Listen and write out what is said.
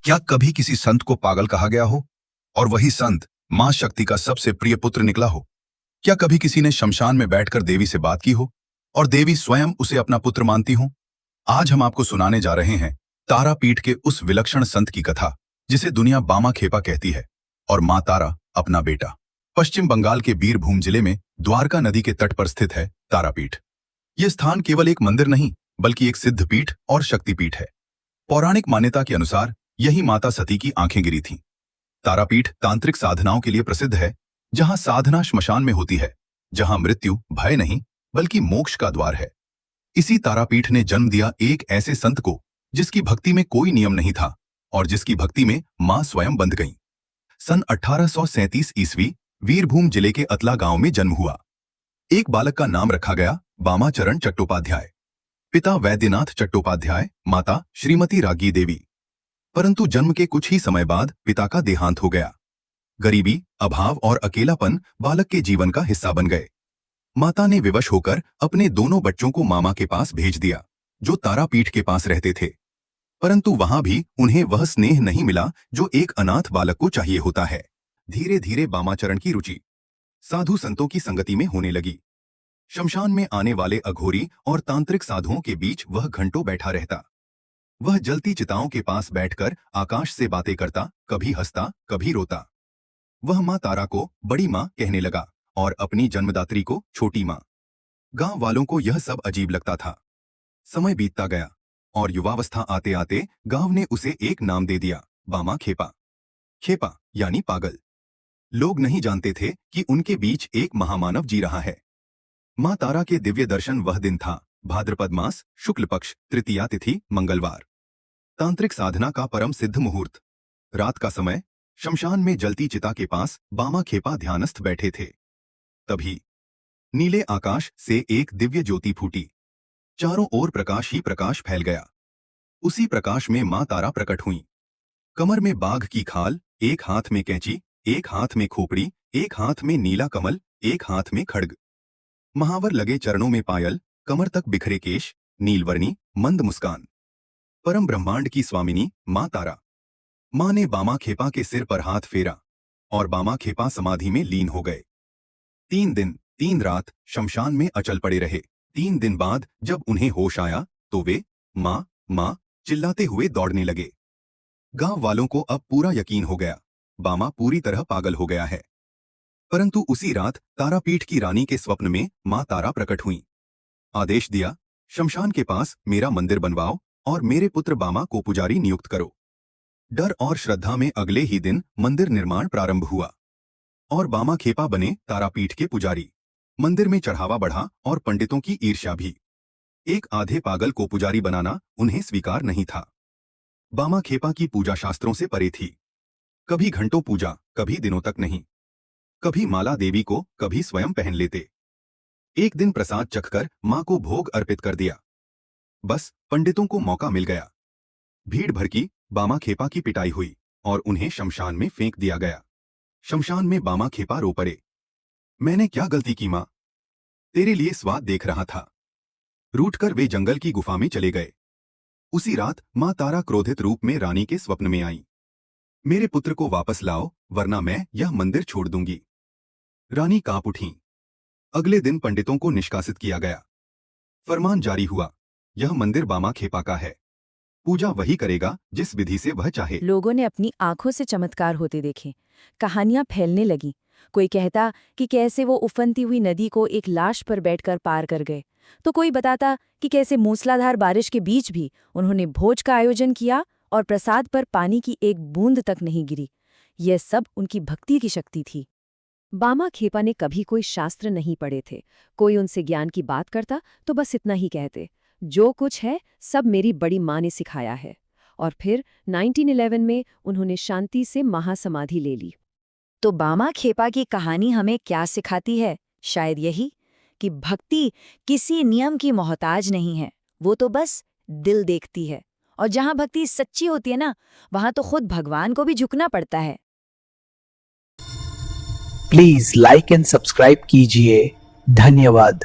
क्या कभी किसी संत को पागल कहा गया हो और वही संत मां शक्ति का सबसे प्रिय पुत्र निकला हो? क्या कभी किसी ने शमशान में बैठकर देवी से बात की हो और देवी स्वयं उसे अपना पुत्र मानती हो? आज हम आपको सुनाने जा रहे हैं तारापीठ के उस विलक्षण संत की कथा जिसे दुनिया बामा खेपा कहती है और मां तारा अपना बेटा। पश्चिम बंगाल के बीरभूम जिले में द्वारका नदी के तट पर स्थित है तारापीठ। यह स्थान केवल एक मंदिर नहीं बल्कि एक सिद्धपीठ और शक्तिपीठ है। पौराणिक मान्यता के अनुसार यही माता सती की आंखें गिरी थीं। तारापीठ तांत्रिक साधनाओं के लिए प्रसिद्ध है, जहां साधना श्मशान में होती है, जहां मृत्यु भय नहीं बल्कि मोक्ष का द्वार है। इसी तारापीठ ने जन्म दिया एक ऐसे संत को जिसकी भक्ति में कोई नियम नहीं था और जिसकी भक्ति में मां स्वयं बंध गईं। सन 1837 ईस्वी वीरभूम जिले के अतला गांव में जन्म हुआ। एक बालक का नाम रखा गया बामाचरण चट्टोपाध्याय। पिता वैद्यनाथ चट्टोपाध्याय, माता श्रीमती रागी देवी। परंतु जन्म के कुछ ही समय बाद पिता का देहांत हो गया। गरीबी, अभाव और अकेलापन बालक के जीवन का हिस्सा बन गए। माता ने विवश होकर अपने दोनों बच्चों को मामा के पास भेज दिया, जो तारापीठ के पास रहते थे। परंतु वहां भी उन्हें वह स्नेह नहीं मिला जो एक अनाथ बालक को चाहिए होता है। धीरे धीरे बामाचरण की रुचि साधु संतों की संगति में होने लगी। शमशान में आने वाले अघोरी और तांत्रिक साधुओं के बीच वह घंटों बैठा रहता। वह जलती चिताओं के पास बैठकर आकाश से बातें करता, कभी हंसता कभी रोता। वह मां तारा को बड़ी मां कहने लगा और अपनी जन्मदात्री को छोटी मां। गांव वालों को यह सब अजीब लगता था। समय बीतता गया और युवावस्था आते आते गांव ने उसे एक नाम दे दिया, बामा खेपा। खेपा यानी पागल। लोग नहीं जानते थे कि उनके बीच एक महामानव जी रहा है। मां तारा के दिव्य दर्शन वह दिन था, भाद्रपद मास, शुक्ल पक्ष, तृतीया तिथि, मंगलवार। तांत्रिक साधना का परम सिद्ध मुहूर्त। रात का समय, शमशान में जलती चिता के पास बामा खेपा ध्यानस्थ बैठे थे। तभी नीले आकाश से एक दिव्य ज्योति फूटी। चारों ओर प्रकाश ही प्रकाश फैल गया। उसी प्रकाश में मां तारा प्रकट हुईं। कमर में बाघ की खाल, एक हाथ में कैंची, एक हाथ में खोपड़ी, एक हाथ में नीला कमल, एक हाथ में खड्ग। महावर लगे चरणों में पायल, कमर तक बिखरे केश, नीलवर्णी मंद मुस्कान। परम ब्रह्मांड की स्वामिनी मां तारा। मां ने बामा खेपा के सिर पर हाथ फेरा और बामा खेपा समाधि में लीन हो गए। 3 दिन 3 रात शमशान में अचल पड़े रहे। 3 दिन बाद जब उन्हें होश आया तो वे मां मां चिल्लाते हुए दौड़ने लगे। गांव वालों को अब पूरा यकीन हो गया, बामा पूरी तरह पागल हो गया है। परंतु उसी रात तारापीठ की रानी के स्वप्न में मां तारा प्रकट हुईं। आदेश दिया, शमशान के पास मेरा मंदिर बनवाओ और मेरे पुत्र बामा को पुजारी नियुक्त करो। डर और श्रद्धा में अगले ही दिन मंदिर निर्माण प्रारंभ हुआ और बामा खेपा बने तारापीठ के पुजारी। मंदिर में चढ़ावा बढ़ा और पंडितों की ईर्ष्या भी। एक आधे पागल को पुजारी बनाना उन्हें स्वीकार नहीं था। बामा खेपा की पूजा शास्त्रों से परे थी। कभी घंटों पूजा, कभी दिनों तक नहीं। कभी माला देवी को, कभी स्वयं पहन लेते। एक दिन प्रसाद चखकर मां को भोग अर्पित कर दिया। बस पंडितों को मौका मिल गया। भीड़ भर की बामा खेपा की पिटाई हुई और उन्हें शमशान में फेंक दिया गया। शमशान में बामा खेपा रो पड़े, मैंने क्या गलती की मां, तेरे लिए स्वाद देख रहा था। रूठकर वे जंगल की गुफा में चले गए। उसी रात मां तारा क्रोधित रूप में रानी के स्वप्न में आई। मेरे पुत्र को वापस लाओ वरना मैं यह मंदिर छोड़ दूंगी। रानी कांप उठी। अगले दिन पंडितों को निष्कासित किया गया। फरमान जारी हुआ, यह मंदिर बामा खेपा का है। पूजा वही करेगा जिस विधि से वह चाहे। लोगों ने अपनी आंखों से चमत्कार होते देखे। कहानियां फैलने लगी। कोई कहता कि कैसे वो उफनती हुई नदी को एक लाश पर बैठकर पार कर गए, तो कोई बताता कि कैसे मूसलाधार बारिश के बीच भी उन्होंने भोज का आयोजन किया और प्रसाद पर पानी की एक बूंद तक नहीं गिरी। यह सब उनकी भक्ति की शक्ति थी। बामा खेपा ने कभी कोई शास्त्र नहीं पढ़े थे। कोई उनसे ज्ञान की बात करता तो बस इतना ही कहते, जो कुछ है सब मेरी बड़ी माँ ने सिखाया है। और फिर 1911 में उन्होंने शांति से महासमाधि ले ली। तो बामा खेपा की कहानी हमें क्या सिखाती है? शायद यही कि भक्ति किसी नियम की मोहताज नहीं है, वो तो बस दिल देखती है। और जहां भक्ति सच्ची होती है ना, वहां तो खुद भगवान को भी झुकना पड़ता है। प्लीज लाइक एंड सब्सक्राइब कीजिए। धन्यवाद।